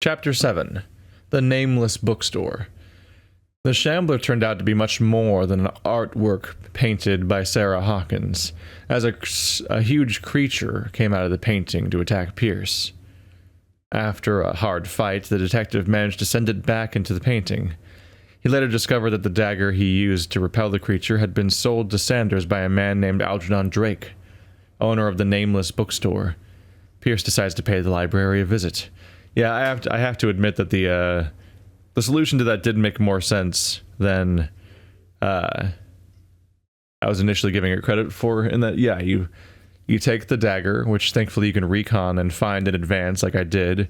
Chapter 7. The Nameless Bookstore. The Shambler turned out to be much more than an artwork painted by Sarah Hawkins, as a huge creature came out of the painting to attack Pierce. After a hard fight, the detective managed to send it back into the painting. He later discovered that the dagger he used to repel the creature had been sold to Sanders by a man named Algernon Drake, owner of the Nameless Bookstore. Pierce decides to pay the library a visit. Yeah, I have to admit that the solution to that did make more sense than I was initially giving it credit for, in that, yeah, you take the dagger, which thankfully you can recon and find in advance like I did,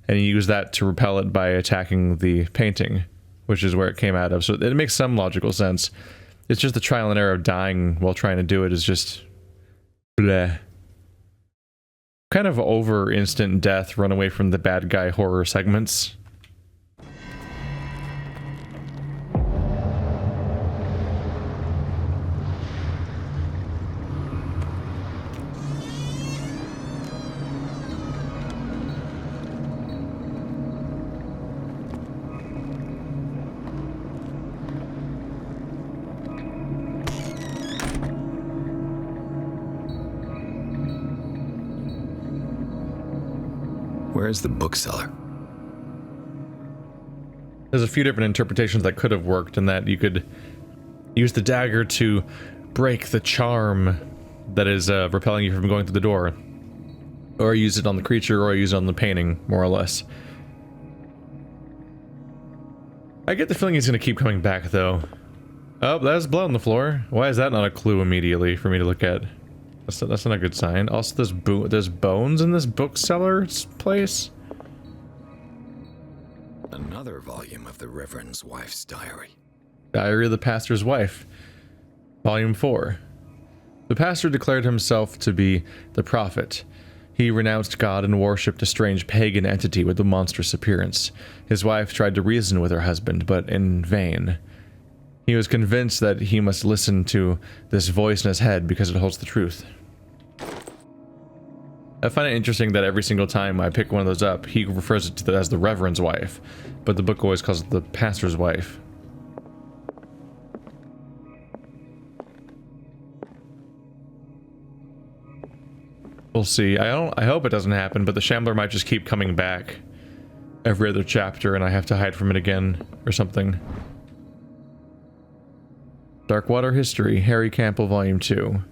and you use that to repel it by attacking the painting, which is where it came out of. So it makes some logical sense. It's just the trial and error of dying while trying to do it is just bleh. Kind of over instant death, run away from the bad guy horror segments. Where's the bookseller? There's a few different interpretations that could have worked, in that you could use the dagger to break the charm that is repelling you from going through the door. Or use it on the creature, or use it on the painting, more or less. I get the feeling he's going to keep coming back, though. Oh, there's blood on the floor. Why is that not a clue immediately for me to look at? That's not a good sign. Also, there's bones in this bookseller's place. Another volume of the Reverend's wife's diary. Diary of the Pastor's Wife. Volume 4. The pastor declared himself to be the prophet. He renounced God and worshipped a strange pagan entity with a monstrous appearance. His wife tried to reason with her husband, but in vain. He was convinced that he must listen to this voice in his head because it holds the truth. I find it interesting that every single time I pick one of those up, he refers it to as the Reverend's wife, but the book always calls it the pastor's wife. We'll see. I hope it doesn't happen, but the Shambler might just keep coming back every other chapter and I have to hide from it again or something. Darkwater History, Harry Campbell, Volume 2.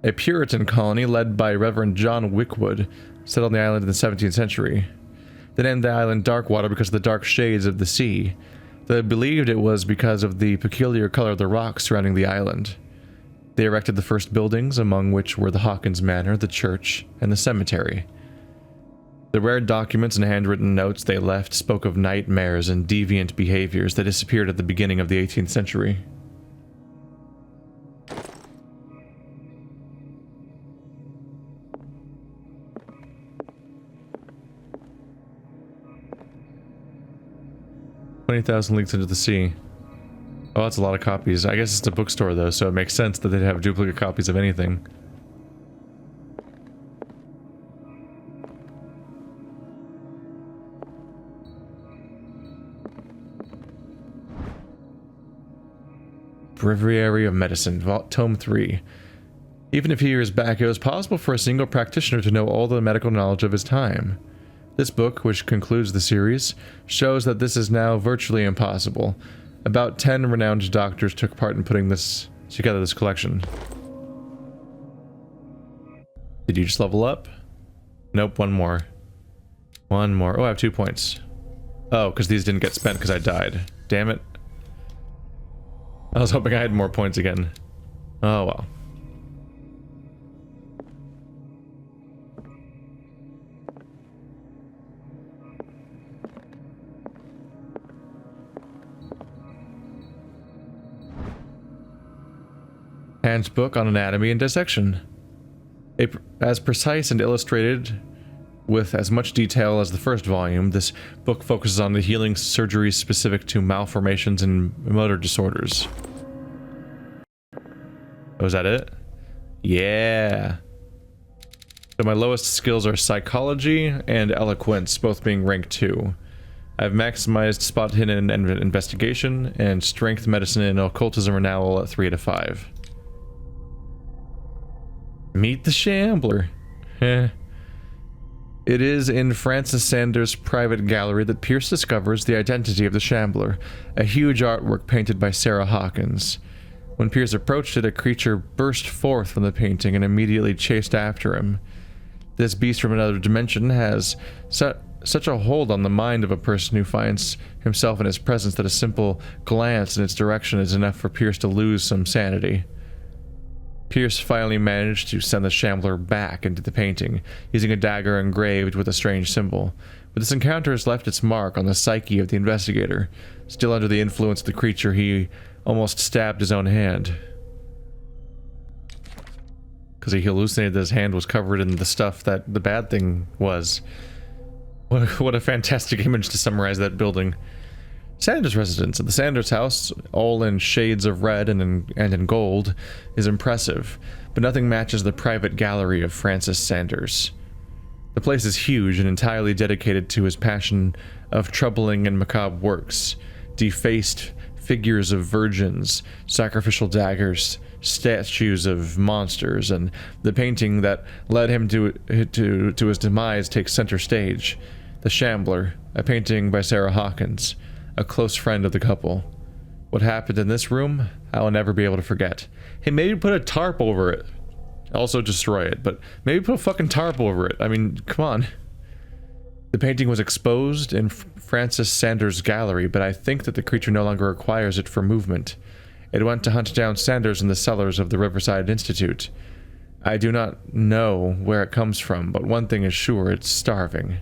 A Puritan colony led by Reverend John Wickwood settled on the island in the 17th century. They named the island Darkwater because of the dark shades of the sea. They believed it was because of the peculiar color of the rocks surrounding the island. They erected the first buildings, among which were the Hawkins Manor, the church, and the cemetery. The rare documents and handwritten notes they left spoke of nightmares and deviant behaviors that disappeared at the beginning of the 18th century. "20,000 Leagues Into the Sea." Oh, that's a lot of copies. I guess it's a bookstore, though, so it makes sense that they'd have duplicate copies of anything. Breviary of Medicine, Tome 3. Even a few years back, it was possible for a single practitioner to know all the medical knowledge of his time. This book, which concludes the series, shows that this is now virtually impossible. About 10 renowned doctors took part in putting this collection. Did you just level up? Nope, one more. One more. Oh, I have 2 points. Oh, because these didn't get spent because I died. Damn it. I was hoping I had more points again. Oh well. Handbook on Anatomy and Dissection. As precise and illustrated with as much detail as the first volume, this book focuses on the healing surgeries specific to malformations and motor disorders. Oh, is that it? Yeah. So my lowest skills are psychology and eloquence, both being rank 2. I've maximized spot hidden and investigation, and strength, medicine, and occultism are now all at 3 out of 5. Meet the Shambler. It is in Francis Sanders' private gallery that Pierce discovers the identity of the Shambler, a huge artwork painted by Sarah Hawkins. When Pierce approached it, a creature burst forth from the painting and immediately chased after him. This beast from another dimension has such a hold on the mind of a person who finds himself in its presence that a simple glance in its direction is enough for Pierce to lose some sanity. Pierce finally managed to send the Shambler back into the painting, using a dagger engraved with a strange symbol. But this encounter has left its mark on the psyche of the investigator. Still under the influence of the creature, he almost stabbed his own hand. Because he hallucinated that his hand was covered in the stuff that the bad thing was. What a fantastic image to summarize that building. Sanders' residence at the Sanders house, all in shades of red and in gold, is impressive, but nothing matches the private gallery of Francis Sanders. The place is huge and entirely dedicated to his passion of troubling and macabre works, defaced figures of virgins, sacrificial daggers, statues of monsters, and the painting that led him to his demise takes center stage. The Shambler, a painting by Sarah Hawkins, a close friend of the couple. What happened in this room, I will never be able to forget. Hey, maybe put a tarp over it. Also destroy it, but maybe put a fucking tarp over it. I mean, come on. The painting was exposed in Francis Sanders' gallery, but I think that the creature no longer requires it for movement. It went to hunt down Sanders in the cellars of the Riverside Institute. I do not know where it comes from, but one thing is sure, it's starving.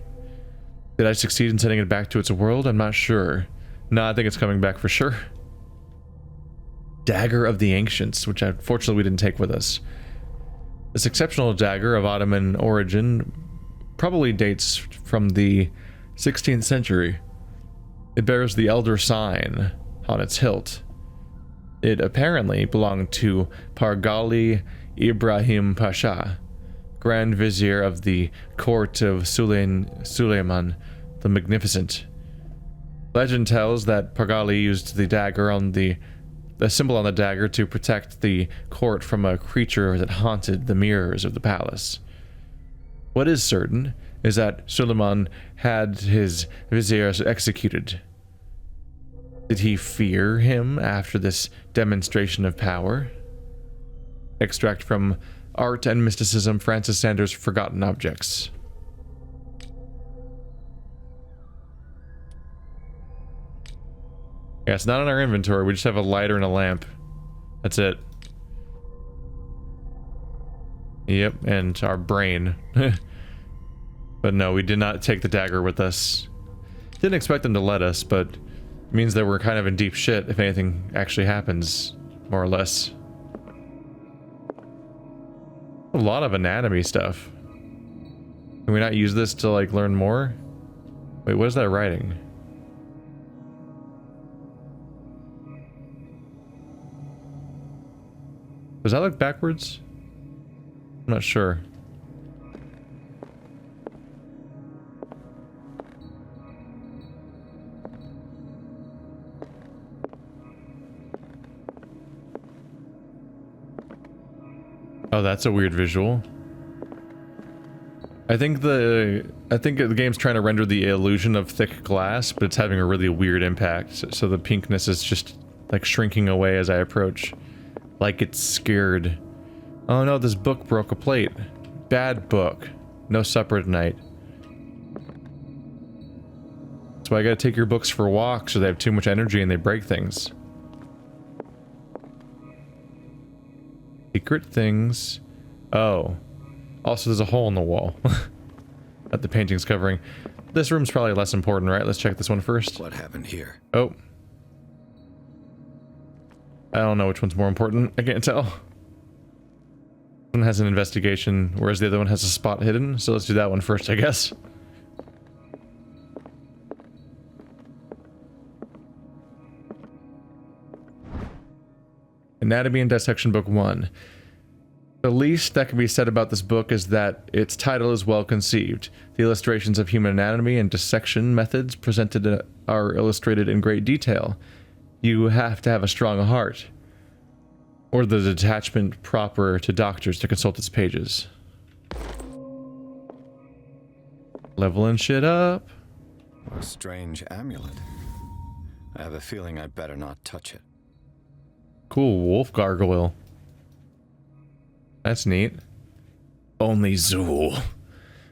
Did I succeed in sending it back to its world? I'm not sure. No, I think it's coming back for sure. Dagger of the Ancients, which unfortunately we didn't take with us. This exceptional dagger of Ottoman origin probably dates from the 16th century. It bears the Elder Sign on its hilt. It apparently belonged to Pargali Ibrahim Pasha, Grand Vizier of the court of Suleiman the Magnificent. Legend tells that Pargali used the dagger on the symbol on the dagger to protect the court from a creature that haunted the mirrors of the palace. What is certain is that Suleiman had his viziers executed. Did he fear him after this demonstration of power? Extract from Art and Mysticism, Francis Sanders' Forgotten Objects. Yeah, it's not in our inventory, we just have a lighter and a lamp. That's it. Yep, and our brain. But no, we did not take the dagger with us. Didn't expect them to let us, but it means that we're kind of in deep shit if anything actually happens, more or less. A lot of anatomy stuff. Can we not use this to, like, learn more? Wait, what is that writing? Does that look backwards? I'm not sure. Oh, that's a weird visual. I think the game's trying to render the illusion of thick glass, but it's having a really weird impact. So the pinkness is just like shrinking away as I approach. Like it's scared. Oh no, this book broke a plate. Bad book. No supper tonight. That's why I gotta take your books for walks, or they have too much energy and they break things. Secret things. Oh. Also, there's a hole in the wall that the painting's covering. This room's probably less important, right? Let's check this one first. What happened here? Oh. I don't know which one's more important. I can't tell. One has an investigation, whereas the other one has a spot hidden. So let's do that one first, I guess. Anatomy and Dissection Book 1. The least that can be said about this book is that its title is well conceived. The illustrations of human anatomy and dissection methods presented are illustrated in great detail. You have to have a strong heart, or the detachment proper to doctors to consult its pages. Leveling shit up. A strange amulet. I have a feeling I'd better not touch it. Cool wolf gargoyle. That's neat. Only Zool.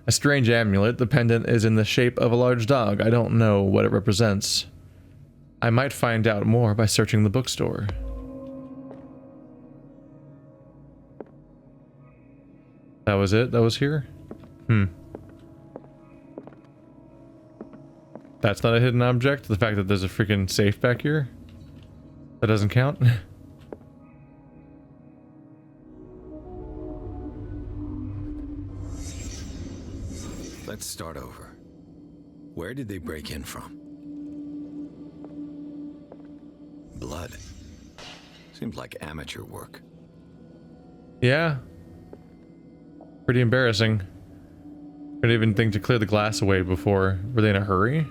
A strange amulet. The pendant is in the shape of a large dog. I don't know what it represents. I might find out more by searching the bookstore. That was it? That was here? That's not a hidden object? The fact that there's a freaking safe back here? That doesn't count? Let's start over. Where did they break in from? Blood. Seems like amateur work. Yeah. Pretty embarrassing. Couldn't even think to clear the glass away before. Were they in a hurry?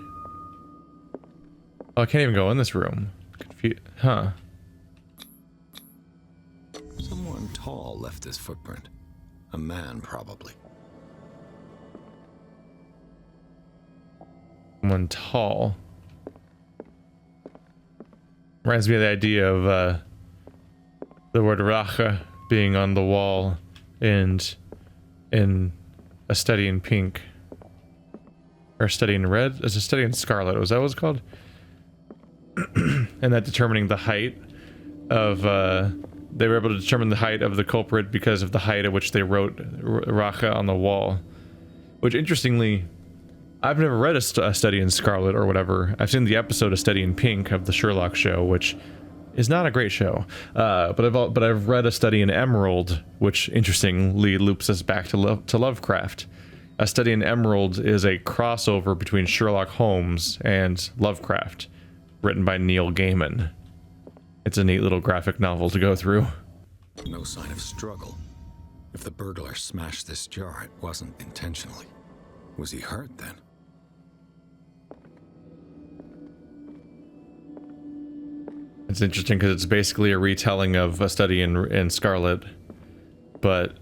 Oh, I can't even go in this room. Huh. Someone tall left this footprint. A man, probably. Someone tall. Reminds me of the idea of the word racha being on the wall and in a study in pink. Or a study in red? It's a study in scarlet. Was that what it's called? And that determining the height of they were able to determine the height of the culprit because of the height at which they wrote racha on the wall. Which, interestingly, I've never read a study in scarlet or whatever. I've seen the episode A Study in Pink of the Sherlock show, which is not a great show. But I've read A Study in Emerald, which interestingly loops us back to Lovecraft. A Study in Emerald is a crossover between Sherlock Holmes and Lovecraft, written by Neil Gaiman. It's a neat little graphic novel to go through. No sign of struggle. If the burglar smashed this jar, it wasn't intentionally. Was he hurt then? It's interesting because it's basically a retelling of A Study in Scarlet, but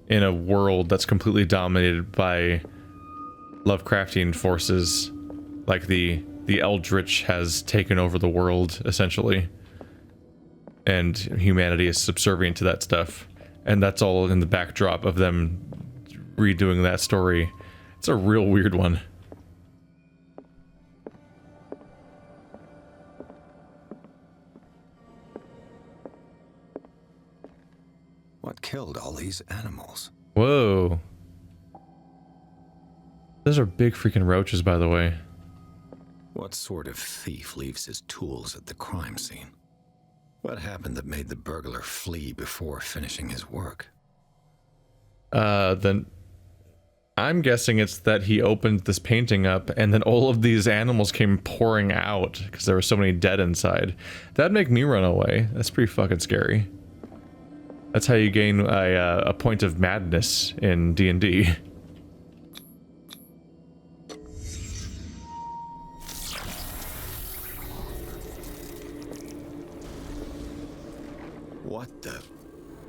in a world that's completely dominated by Lovecraftian forces. Like the Eldritch has taken over the world, essentially. And humanity is subservient to that stuff. And that's all in the backdrop of them redoing that story. It's a real weird one. What killed all these animals? Whoa. Those are big freaking roaches, by the way. What sort of thief leaves his tools at the crime scene? What happened that made the burglar flee before finishing his work? Then I'm guessing it's that he opened this painting up and then all of these animals came pouring out because there were so many dead inside. That'd make me run away. That's pretty fucking scary. That's how you gain a point of madness in D&D. What the?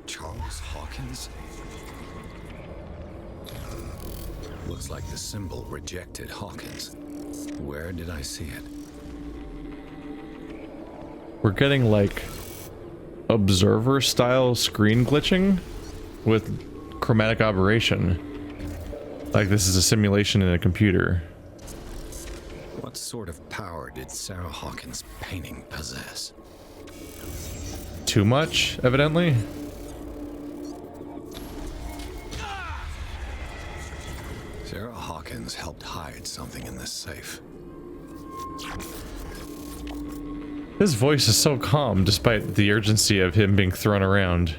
Charles Hawkins? Looks like the symbol rejected Hawkins. Where did I see it? We're getting like observer style screen glitching with chromatic aberration. Like this is a simulation in a computer. What sort of power did Sarah Hawkins' painting possess? Too much, evidently. Sarah Hawkins helped hide something in this safe. His voice is so calm despite the urgency of him being thrown around.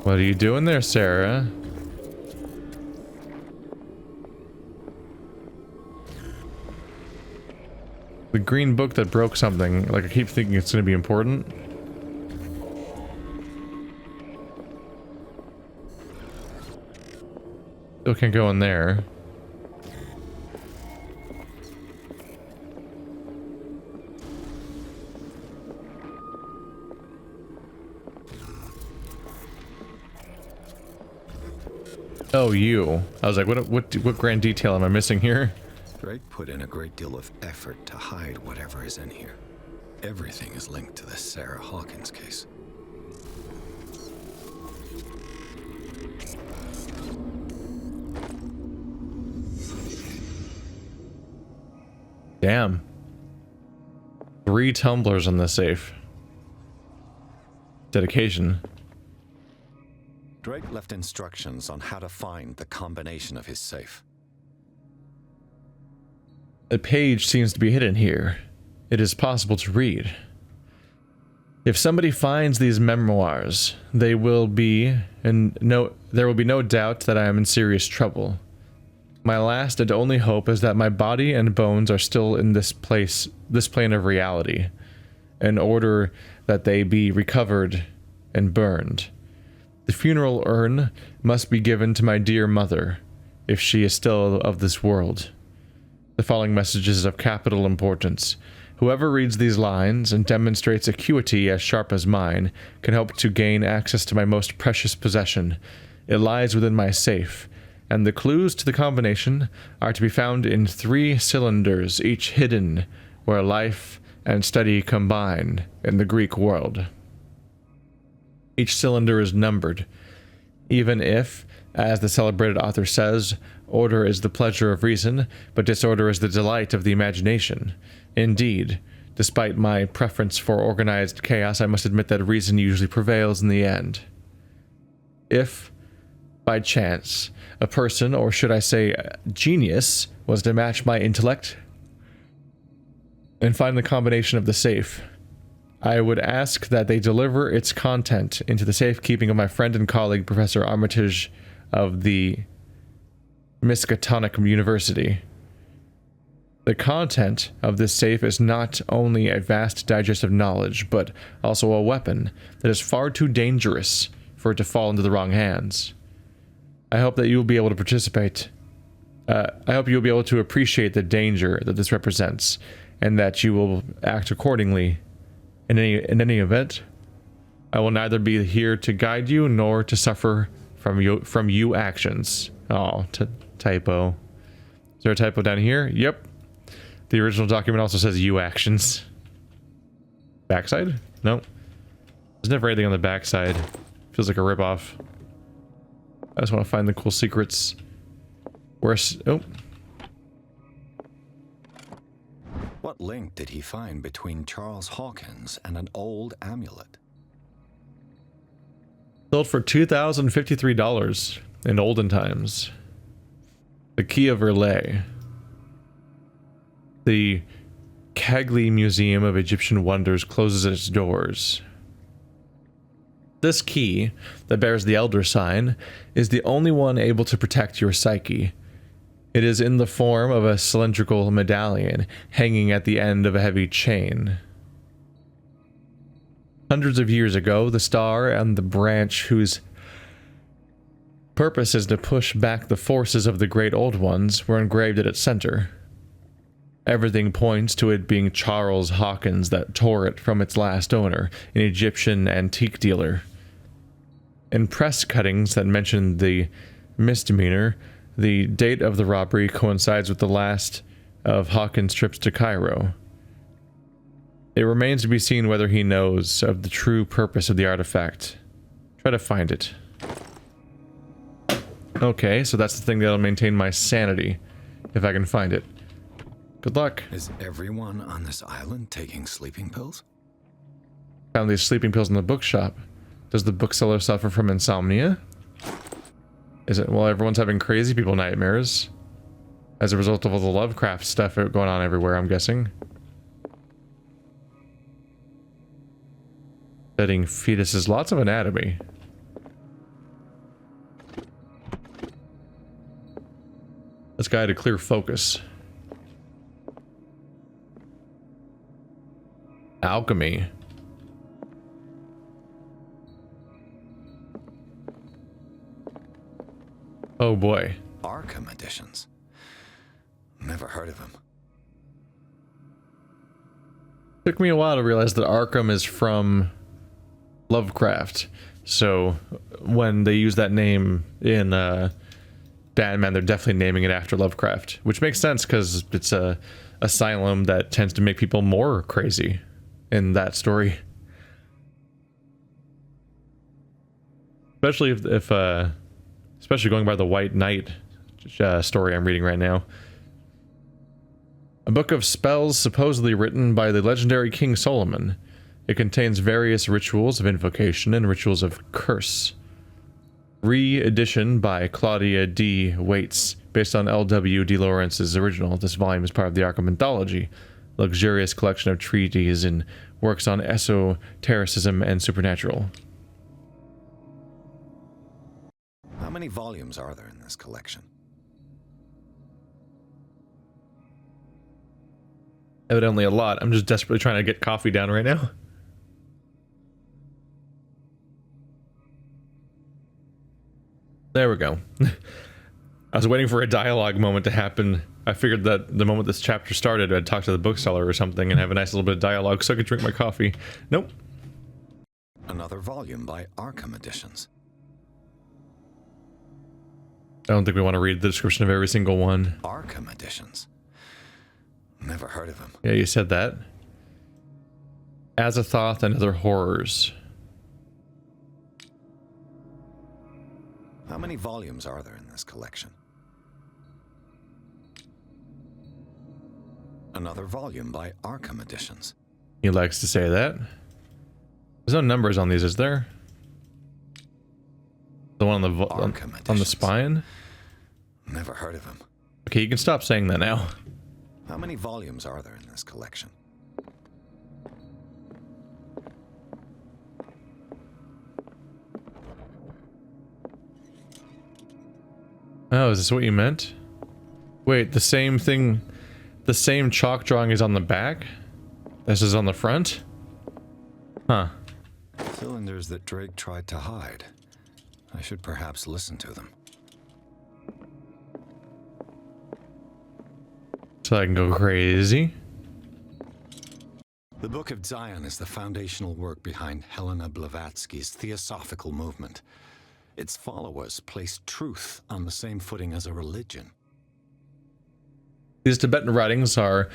What are you doing there, Sarah? The The green book that broke something. Like, I keep thinking it's going to be important. Still can't go in there. Oh, you. I was like, what grand detail am I missing here? Drake put in a great deal of effort to hide whatever is in here. Everything is linked to the Sarah Hawkins case. Damn. 3 tumblers on the safe. Dedication. Drake left instructions on how to find the combination of his safe. A page seems to be hidden here. It is possible to read. If somebody finds these memoirs, there will be no doubt that I am in serious trouble. My last and only hope is that my body and bones are still in this plane of reality, in order that they be recovered and burned. The funeral urn must be given to my dear mother, if she is still of this world. The following message is of capital importance. Whoever reads these lines and demonstrates acuity as sharp as mine can hope to gain access to my most precious possession. It lies within my safe, and the clues to the combination are to be found in 3 cylinders, each hidden where life and study combine in the Greek world. Each cylinder is numbered, even if, as the celebrated author says, order is the pleasure of reason, but disorder is the delight of the imagination. Indeed, despite my preference for organized chaos, I must admit that reason usually prevails in the end. If, by chance, a person, or should I say genius, was to match my intellect and find the combination of the safe, I would ask that they deliver its content into the safekeeping of my friend and colleague, Professor Armitage of the Miskatonic University. The content of this safe is not only a vast digest of knowledge, but also a weapon that is far too dangerous for it to fall into the wrong hands. I hope that you will be able to participate. I hope you will be able to appreciate the danger that this represents, and that you will act accordingly. In any event, I will neither be here to guide you nor to suffer from you actions. Oh, typo. Is there a typo down here? Yep. The original document also says you actions. Backside? No. There's never anything on the backside. Feels like a ripoff. I just want to find the cool secrets. Where's... Oh. What link did he find between Charles Hawkins and an old amulet? Sold for $2,053 in olden times. The Key of Relay. The Cagley Museum of Egyptian Wonders closes its doors. This key, that bears the Elder sign, is the only one able to protect your psyche. It is in the form of a cylindrical medallion hanging at the end of a heavy chain. Hundreds of years ago, the star and the branch whose purpose is to push back the forces of the great old ones were engraved at its center. Everything points to it being Charles Hawkins that tore it from its last owner, an Egyptian antique dealer. In press cuttings that mention the misdemeanor, the date of the robbery coincides with the last of Hawkins' trips to Cairo. It remains to be seen whether he knows of the true purpose of the artifact. Try to find it. Okay, so that's the thing that'll maintain my sanity, if I can find it. Good luck. Is everyone on this island taking sleeping pills? Found these sleeping pills in the bookshop. Does the bookseller suffer from insomnia? Is it, well, everyone's having crazy people nightmares as a result of all the Lovecraft stuff going on everywhere, I'm guessing. Studying fetuses, lots of anatomy. This guy had a clear focus. Alchemy. Oh boy. Arkham editions. Never heard of him. Took me a while to realize that Arkham is from Lovecraft. So when they use that name in Batman, they're definitely naming it after Lovecraft, which makes sense because it's a asylum that tends to make people more crazy in that story. Especially if especially going by the White Knight story I'm reading right now. A book of spells supposedly written by the legendary King Solomon. It contains various rituals of invocation and rituals of curse. Re-edition by Claudia D. Waits, based on L.W. D. Lawrence's original. This volume is part of the Arkham Anthology, a luxurious collection of treatises and works on esotericism and supernatural. How many volumes are there in this collection? Evidently a lot. I'm just desperately trying to get coffee down right now. There we go. I was waiting for a dialogue moment to happen. I figured that the moment this chapter started, I'd talk to the bookseller or something and have a nice little bit of dialogue so I could drink my coffee. Nope. Another volume by Arkham Editions. I don't think we want to read the description of every single one. Arkham Editions. Never heard of him. Yeah, you said that. Azathoth and Other Horrors. How many volumes are there in this collection? Another volume by Arkham Editions. He likes to say that. There's no numbers on these, is there? The one on the on the spine? Never heard of him. Okay, you can stop saying that now. How many volumes are there in this collection? Oh, is this what you meant? Wait, the same thing, the same chalk drawing is on the back? This is on the front? Huh. Cylinders that Drake tried to hide. I should perhaps listen to them. So I can go crazy. The Book of Zion is the foundational work behind Helena Blavatsky's theosophical movement. Its followers place truth on the same footing as a religion. These Tibetan writings are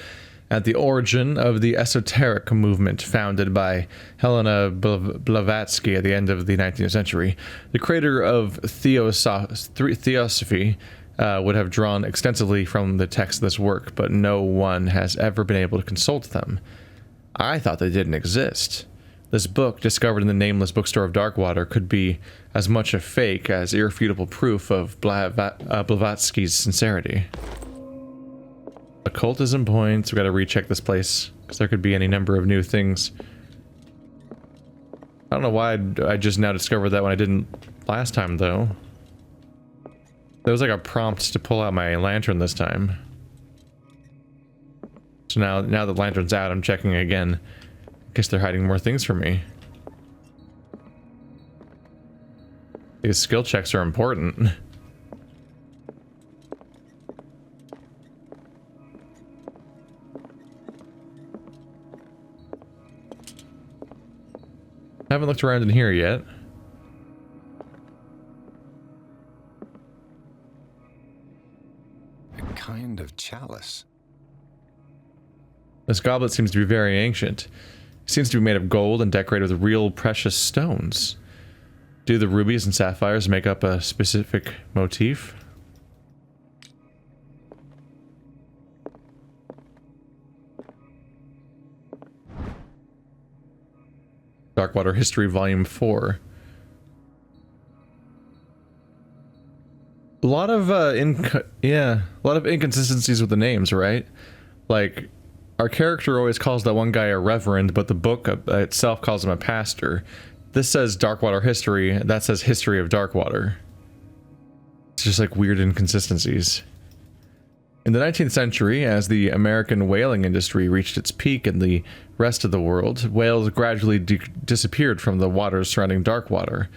at the origin of the esoteric movement founded by Helena Blavatsky at the end of the 19th century. The creator of Theosophy would have drawn extensively from the text of this work, but no one has ever been able to consult them. I thought they didn't exist. This book, discovered in the Nameless bookstore of Darkwater, could be as much a fake as irrefutable proof of Blavatsky's sincerity. Occultism points. We gotta recheck this place, because there could be any number of new things. I don't know why I just now discovered that when I didn't last time, though. There was like a prompt to pull out my lantern this time. So now the lantern's out, I'm checking again. Guess they're hiding more things from me. These skill checks are important. I haven't looked around in here yet. A kind of chalice. This goblet seems to be very ancient. It seems to be made of gold and decorated with real precious stones. Do the rubies and sapphires make up a specific motif? Darkwater History Volume 4. A lot of inconsistencies with the names, right? Like, our character always calls that one guy a reverend, but the book itself calls him a pastor. This says Darkwater History, that says History of Darkwater. It's just like weird inconsistencies. In the 19th century, as the American whaling industry reached its peak in the rest of the world, whales gradually disappeared from the waters surrounding Darkwater.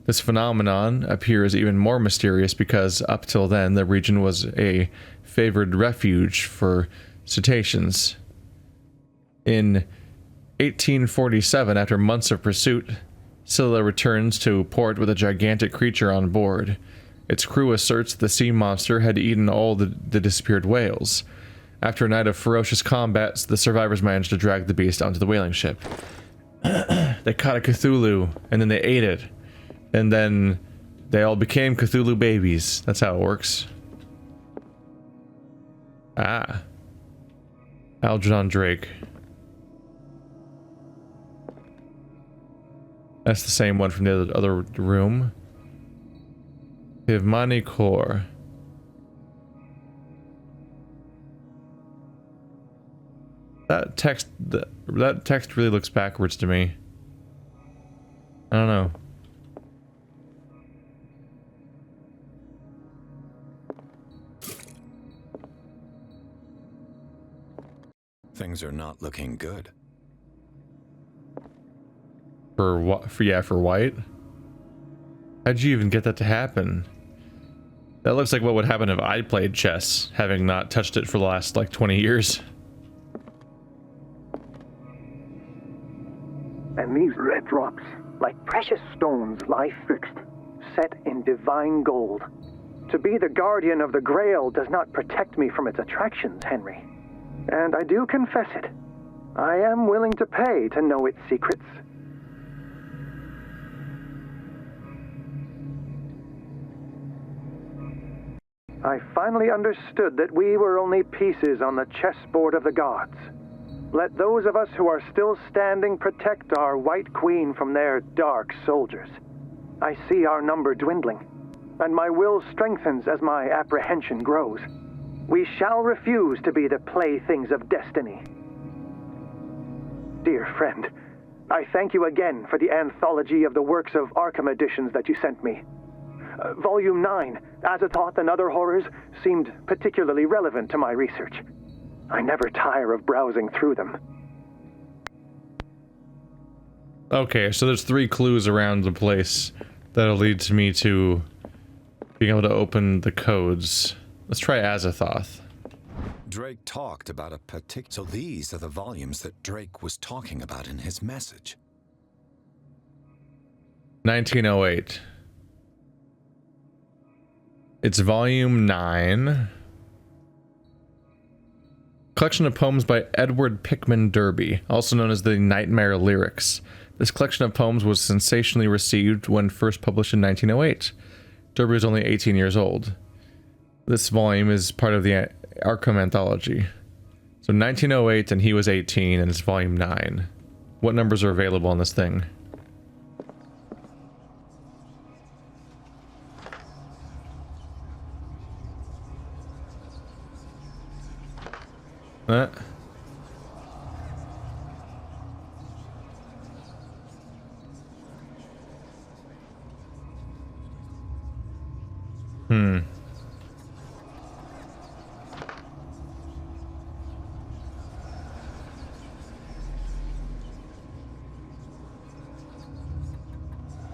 This phenomenon appears even more mysterious because up till then the region was a favored refuge for cetaceans. In 1847, after months of pursuit, Scylla returns to port with a gigantic creature on board. Its crew asserts the sea monster had eaten all the disappeared whales. After a night of ferocious combats, the survivors managed to drag the beast onto the whaling ship. They caught a Cthulhu, and then they ate it. And then they all became Cthulhu babies. That's how it works. Ah. Algernon Drake. That's the same one from the other room. Hivmani Core. That text really looks backwards to me. I don't know. Things are not looking good. For what? For White? How'd you even get that to happen? That looks like what would happen if I played chess, having not touched it for the last, like, 20 years. And these red drops, like precious stones, lie fixed, set in divine gold. To be the guardian of the Grail does not protect me from its attractions, Henry. And I do confess it. I am willing to pay to know its secrets. I finally understood that we were only pieces on the chessboard of the gods. Let those of us who are still standing protect our White Queen from their dark soldiers. I see our number dwindling, and my will strengthens as my apprehension grows. We shall refuse to be the playthings of destiny. Dear friend, I thank you again for the anthology of the works of Arkham editions that you sent me. Volume 9, Azathoth and Other Horrors, seemed particularly relevant to my research. I never tire of browsing through them. Okay, so there's 3 clues around the place that'll lead to me to being able to open the codes. Let's try Azathoth. Drake talked about a particular... So these are the volumes that Drake was talking about in his message. 1908. It's volume 9. Collection of poems by Edward Pickman Derby, also known as the Nightmare Lyrics. This collection of poems was sensationally received when first published in 1908. Derby was only 18 years old. This volume is part of the Arkham anthology. So 1908 and he was 18 and it's volume 9. What numbers are available on this thing?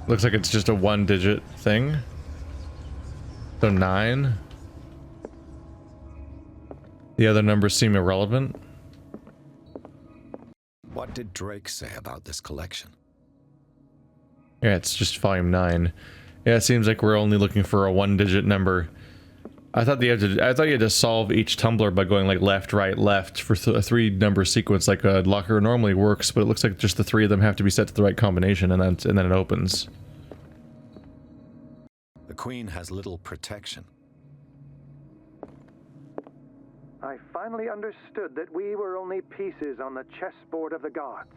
Looks like it's just a 1-digit thing. So 9. The other numbers seem irrelevant. What did Drake say about this collection? Yeah, it's just volume 9. Yeah, it seems like we're only looking for a 1-digit number. I thought you had to solve each tumbler by going like left, right, left for a 3-number sequence like a locker normally works, but it looks like just the 3 of them have to be set to the right combination and then it opens. The Queen has little protection. I finally understood that we were only pieces on the chessboard of the gods.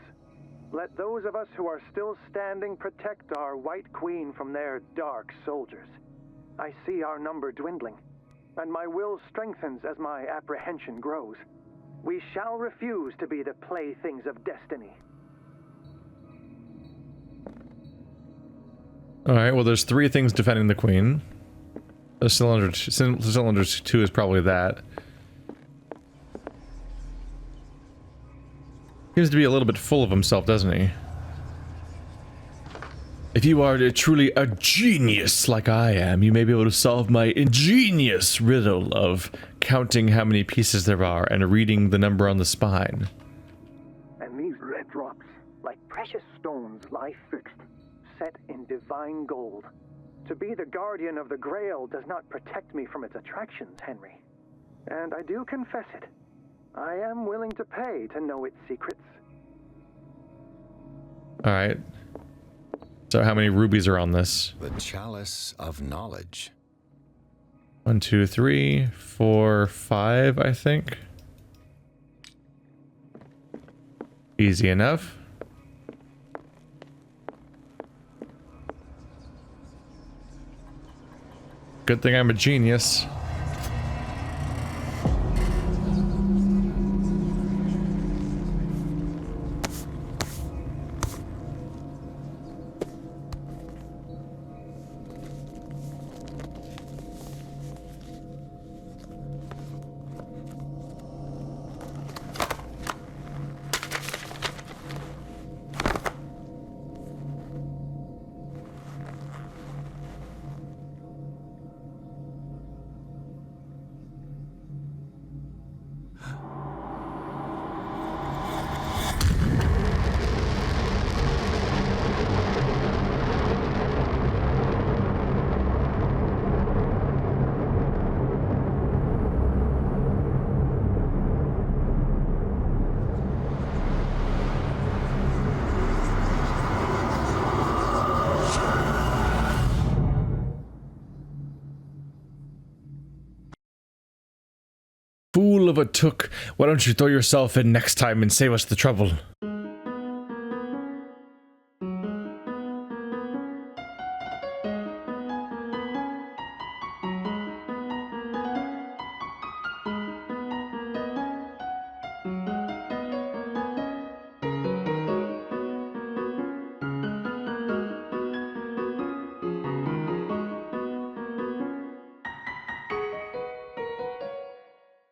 Let those of us who are still standing protect our White Queen from their dark soldiers. I see our number dwindling, and my will strengthens as my apprehension grows. We shall refuse to be the playthings of destiny. Alright, well there's 3 things defending the Queen. The cylinder 2 is probably that. Seems to be a little bit full of himself, doesn't he? If you are truly a genius like I am, you may be able to solve my ingenious riddle of counting how many pieces there are and reading the number on the spine. And these red drops, like precious stones, lie fixed, set in divine gold. To be the guardian of the Grail does not protect me from its attractions, Henry. And I do confess it. I am willing to pay to know its secrets. Alright. So how many rubies are on this? The Chalice of Knowledge. 1, 2, 3, 4, 5, I think. Easy enough. Good thing I'm a genius. Fool of a took, why don't you throw yourself in next time and save us the trouble?